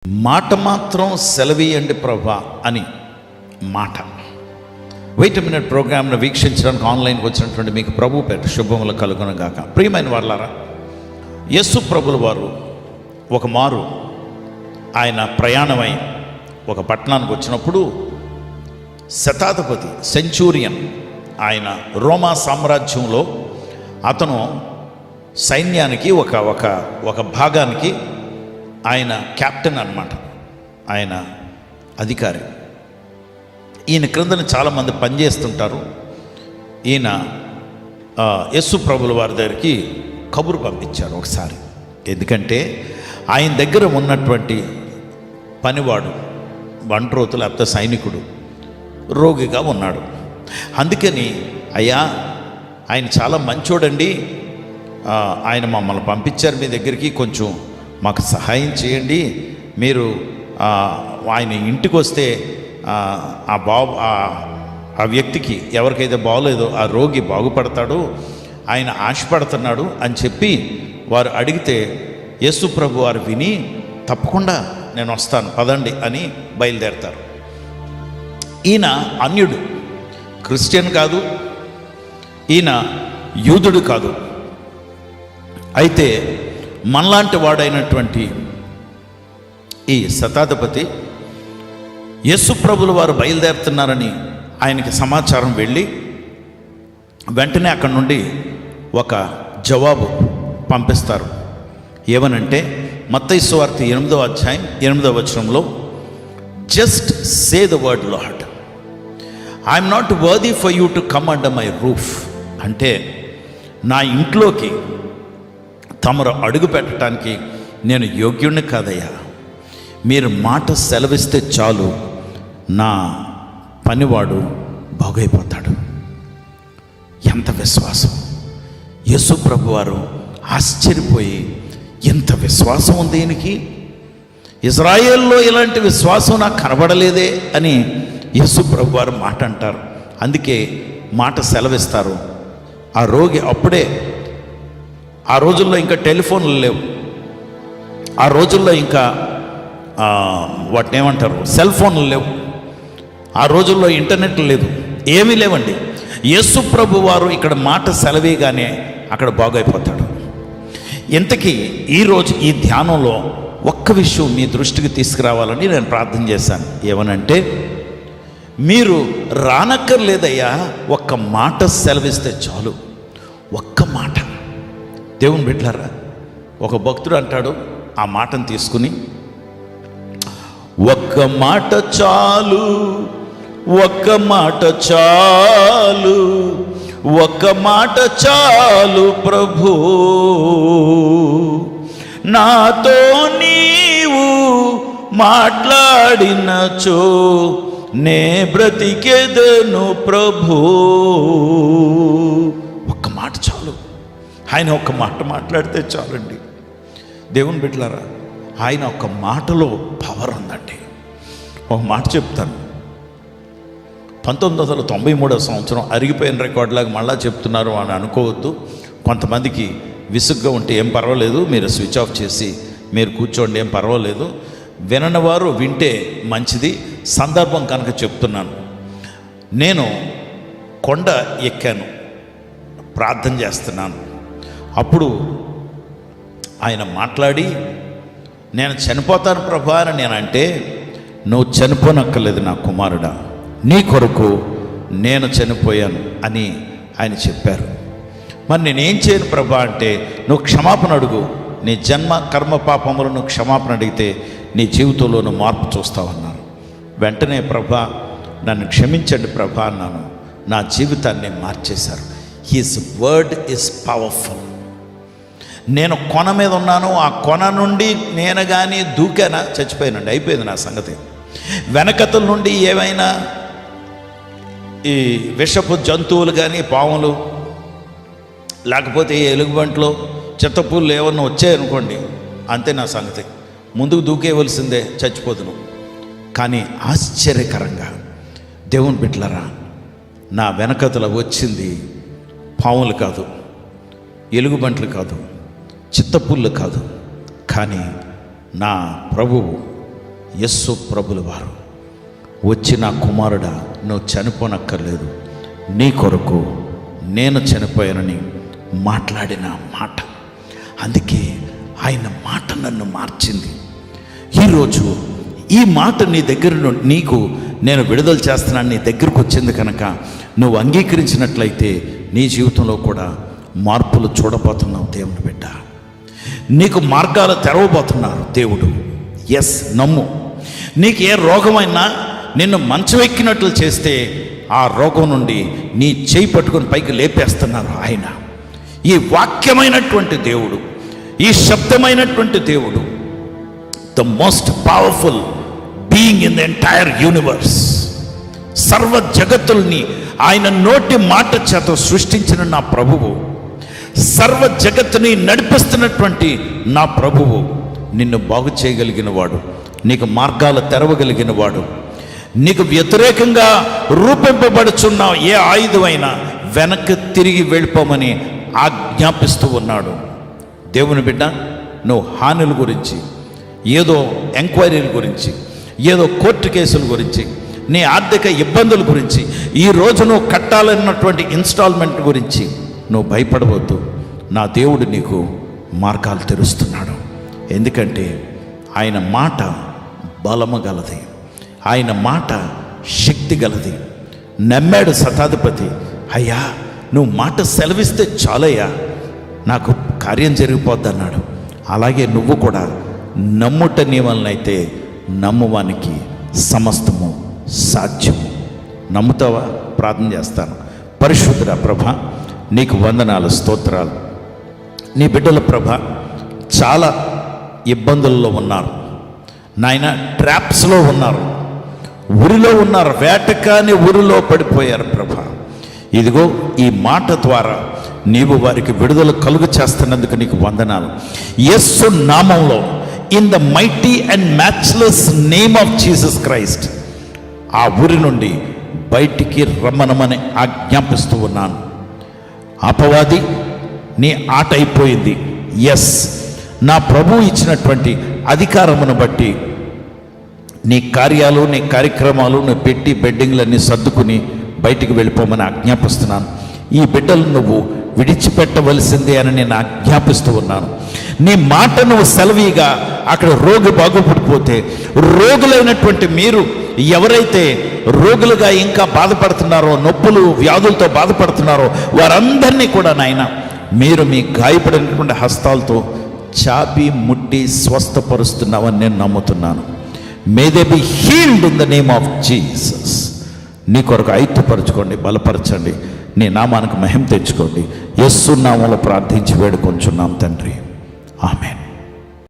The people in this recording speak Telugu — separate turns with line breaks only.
మాట మాత్రం సెలవీయండి ప్రభా అని మాట. వెయిట్ మినిట్ ప్రోగ్రామ్ను వీక్షించడానికి ఆన్లైన్కి వచ్చినటువంటి మీకు ప్రభు పేట శుభములు కలుగునుగాక. ప్రియమైన వాళ్ళారా, యేసు ప్రభుల వారు ఒక మారు ఆయన ప్రయాణమై ఒక పట్టణానికి వచ్చినప్పుడు శతాధిపతి సెంచూరియన్, ఆయన రోమా సామ్రాజ్యంలో అతను సైన్యానికి ఒక భాగానికి ఆయన కెప్టెన్ అన్నమాట, ఆయన అధికారి. ఈయన క్రిందన చాలామంది పనిచేస్తుంటారు. ఈయన యేసు ప్రభుల వారి దగ్గరికి కబురు పంపించారు ఒకసారి. ఎందుకంటే ఆయన దగ్గర ఉన్నటువంటి పనివాడు, బంట్రోతు లేకపోతే సైనికుడు రోగిగా ఉన్నాడు. అందుకని అయ్యా, ఆయన చాలా మంచోడండి, ఆయన మమ్మల్ని పంపించారు మీ దగ్గరికి, కొంచెం మాకు సహాయం చేయండి. మీరు ఆయన ఇంటికి వస్తే ఆ వ్యక్తికి ఎవరికైతే బాగోలేదో ఆ రోగి బాగుపడతాడు, ఆయన ఆశపడుతున్నాడు అని చెప్పి వారు అడిగితే యేసు ప్రభు వారు విని తప్పకుండా నేను వస్తాను పదండి అని బయలుదేరతారు. ఈయన అన్యుడు, క్రిస్టియన్ కాదు, ఈయన యూదుడు కాదు. అయితే మనలాంటి వాడైనటువంటి ఈ శతాధిపతి యేసు ప్రభుల వారు బయలుదేరుతున్నారని ఆయనకి సమాచారం వెళ్ళి వెంటనే అక్కడి నుండి ఒక జవాబు పంపిస్తారు. ఏమనంటే మత్తయి సువార్త 8వ అధ్యాయం 8వ వచనంలో, just say the word lord, I'm not worthy for you to come under my roof. అంటే నా ఇంట్లోకి తమరు అడుగు పెట్టడానికి నేను యోగ్యుణ్ణి కాదయ్యా, మీరు మాట సెలవిస్తే చాలు, నా పనివాడు బాగైపోతాడు. ఎంత విశ్వాసం! యేసు ప్రభు వారు ఆశ్చర్యపోయి, ఎంత విశ్వాసం ఉంది ఈయనకి, ఇజ్రాయేల్లో ఇలాంటి విశ్వాసం నాకు కనబడలేదే అని యేసు ప్రభు వారు మాట అంటారు. అందుకే మాట సెలవిస్తారు. ఆ రోగి అప్పుడే, ఆ రోజుల్లో ఇంకా టెలిఫోన్లు లేవు, ఆ రోజుల్లో ఇంకా వాటిని ఏమంటారు, సెల్ ఫోన్లు లేవు, ఆ రోజుల్లో ఇంటర్నెట్ లేదు, ఏమీ లేవండి. యేసు ప్రభు వారు ఇక్కడ మాట సెలవేగానే అక్కడ బాగైపోతాడు. ఇంతకీ ఈరోజు ఈ ధ్యానంలో ఒక్క విషయం మీ దృష్టికి తీసుకురావాలని నేను ప్రార్థన చేశాను. ఏమనంటే, మీరు రానక్కర్లేదయ్యా, ఒక్క మాట సెలవిస్తే చాలు, ఒక్క మాట. దేవుని బిడ్డలారా, ఒక భక్తుడు అంటాడు, ఆ మాటను తీసుకుని, ఒక్క మాట చాలు, ఒక్క మాట చాలు, ఒక్క మాట చాలు ప్రభు, నాతో నీవు మాట్లాడినచో నే బ్రతికెదను ప్రభు. ఒక్క మాట చాలు, ఆయన ఒక్క మాట మాట్లాడితే చాలండి. దేవుని బిడ్డలారా, ఆయన ఒక్క మాటలో పవర్ ఉందండి. ఒక మాట చెప్తాను. 1993 సంవత్సరం అరిగిపోయిన రికార్డులాగా మళ్ళా చెప్తున్నారు అని అనుకోవద్దు. కొంతమందికి విసుగ్గా ఉంటే ఏం పర్వాలేదు, మీరు స్విచ్ ఆఫ్ చేసి మీరు కూర్చోండి, ఏం పర్వాలేదు. వినని వారు వింటే మంచిది. సందర్భం కనుక చెప్తున్నాను. నేను కొండ ఎక్కాను, ప్రార్థన చేస్తున్నాను. అప్పుడు ఆయన మాట్లాడి, నేను చనిపోతాను ప్రభా అని నేనంటే, నువ్వు చనిపోనక్కర్లేదు నా కుమారుడా, నీ కొరకు నేను చనిపోయాను అని ఆయన చెప్పారు. మరి నేనేం చేయను ప్రభా అంటే, నువ్వు క్షమాపణ అడుగు, నీ జన్మ కర్మ పాపములను క్షమాపణ అడిగితే నీ జీవితంలో నువ్వు మార్పు చూస్తావన్నారు. వెంటనే ప్రభా నన్ను క్షమించండి ప్రభా అన్నాను. నా జీవితాన్ని మార్చేశారు. His word is powerful. నేను కొన మీద ఉన్నాను, ఆ కొన నుండి నేను కానీ దూకానా చచ్చిపోయానండి, అయిపోయింది నా సంగతి. వెనకతల నుండి ఏమైనా ఈ విషపు జంతువులు కానీ, పాములు లేకపోతే ఎలుగుబంట్లో చిత్తపూలు ఏమన్నా వచ్చాయనుకోండి, అంతే నా సంగతి. ముందుకు దూకేయవలసిందే, చచ్చిపోతున్నాం. కానీ ఆశ్చర్యకరంగా దేవుని బిడ్డలారా, నా వెనకతల వచ్చింది పాములు కాదు, ఎలుగుబంట్లు కాదు, చిత్తపుళ్ళు కాదు, కానీ నా ప్రభువు యేసు ప్రభుల వారు వచ్చి, నా కుమారుడా, నువ్వు చనిపోనక్కర్లేదు, నీ కొరకు నేను చనిపోయానని మాట్లాడిన మాట. అందుకే ఆయన మాట నన్ను మార్చింది. ఈరోజు ఈ మాట నీ దగ్గర నీకు నేను విడుదల చేస్తున్నాను, నీ దగ్గరకు వచ్చింది కనుక నువ్వు అంగీకరించినట్లయితే నీ జీవితంలో కూడా మార్పులు చూడబోతున్నావు. దేవుని బిడ్డ, నీకు మార్గాలు తెరవబోతున్నారు దేవుడు. ఎస్, నమ్ము. నీకు ఏ రోగమైనా నిన్ను మంచం ఎక్కినట్లు చేస్తే ఆ రోగం నుండి నీ చేయి పట్టుకొని పైకి లేపేస్తున్నారు ఆయన. ఈ వాక్యమైనటువంటి దేవుడు, ఈ శబ్దమైనటువంటి దేవుడు, the most powerful being in the entire universe, సర్వ జగత్తుల్ని ఆయన నోటి మాట చేత సృష్టించిన నా ప్రభువు, సర్వ జగత్తుని నడిపిస్తున్నటువంటి నా ప్రభువు నిన్ను బాగు చేయగలిగిన వాడు, నీకు మార్గాలు తెరవగలిగిన వాడు, నీకు వ్యతిరేకంగా రూపింపబడుచున్న ఏ ఆయుధమైనా వెనక్కి తిరిగి వెళ్ళిపోమని ఆజ్ఞాపిస్తూ ఉన్నాడు. దేవుని బిడ్డ, నువ్వు హానుల గురించి, ఏదో ఎంక్వైరీల గురించి, ఏదో కోర్టు కేసుల గురించి, నీ ఆర్థిక ఇబ్బందుల గురించి, ఈ రోజు నువ్వు కట్టాలన్నటువంటి ఇన్స్టాల్మెంట్ గురించి నువ్వు భయపడవద్దు. నా దేవుడు నీకు మార్గాలు తెరుస్తున్నాడు. ఎందుకంటే ఆయన మాట బలము గలది, ఆయన మాట శక్తి గలది. నమ్మాడు శతాధిపతి, అయ్యా నువ్వు మాట సెలవిస్తే చాలయ్యా, నాకు కార్యం జరిగిపోద్ది అన్నాడు. అలాగే నువ్వు కూడా నమ్ముట నీ వలనైతే నమ్మువానికి సమస్తము సాధ్యము. నమ్ముతావా? ప్రార్థన చేస్తాను. పరిశుద్ధుడా ప్రభ, నీకు వందనాలు, స్తోత్రాలు. నీ బిడ్డల ప్రభ చాలా ఇబ్బందుల్లో ఉన్నారు నాయన, ట్రాప్స్లో ఉన్నారు, ఉరిలో ఉన్నారు, వేటకాని ఉరిలో పడిపోయారు ప్రభ. ఇదిగో ఈ మాట ద్వారా నీవు వారికి విడుదల కలుగు చేస్తున్నందుకు నీకు వందనాలు. యేసు నామంలో, in the mighty and matchless name of Jesus Christ, ఆ ఊరి నుండి బయటికి రమ్మనమని ఆజ్ఞాపిస్తూ ఉన్నాను. అపవాది, నీ ఆట అయిపోయింది. ఎస్, నా ప్రభు ఇచ్చినటువంటి అధికారమును బట్టి నీ కార్యాలు, నీ కార్యక్రమాలు, నీ పెట్టి బెడ్డింగ్లన్నీ సర్దుకుని బయటికి వెళ్ళిపోమని ఆజ్ఞాపిస్తున్నాను. ఈ బిడ్డలు నువ్వు విడిచిపెట్టవలసిందే అని నేను ఆజ్ఞాపిస్తూ ఉన్నాను. నీ మాట నువ్వు సెలవీగా అక్కడ రోగి బాగుపడిపోతే, రోగులైనటువంటి మీరు ఎవరైతే రోగులుగా ఇంకా బాధపడుతున్నారో, నొప్పులు వ్యాధులతో బాధపడుతున్నారో వారందరినీ కూడా నాయన మీరు మీ గాయపడినటువంటి హస్తాలతో చాపి ముట్టి స్వస్థపరుస్తున్నావని నేను నమ్ముతున్నాను. May they be healed in the name of Jesus. నీ కొరకు ఐక్యపరచుకోండి, బలపరచండి, నీ నామానికి మహిమ తెచ్చుకోండి. యేసు నామములో ప్రార్థించి వేడుకొంచున్నాం తండ్రి, ఆమేన్.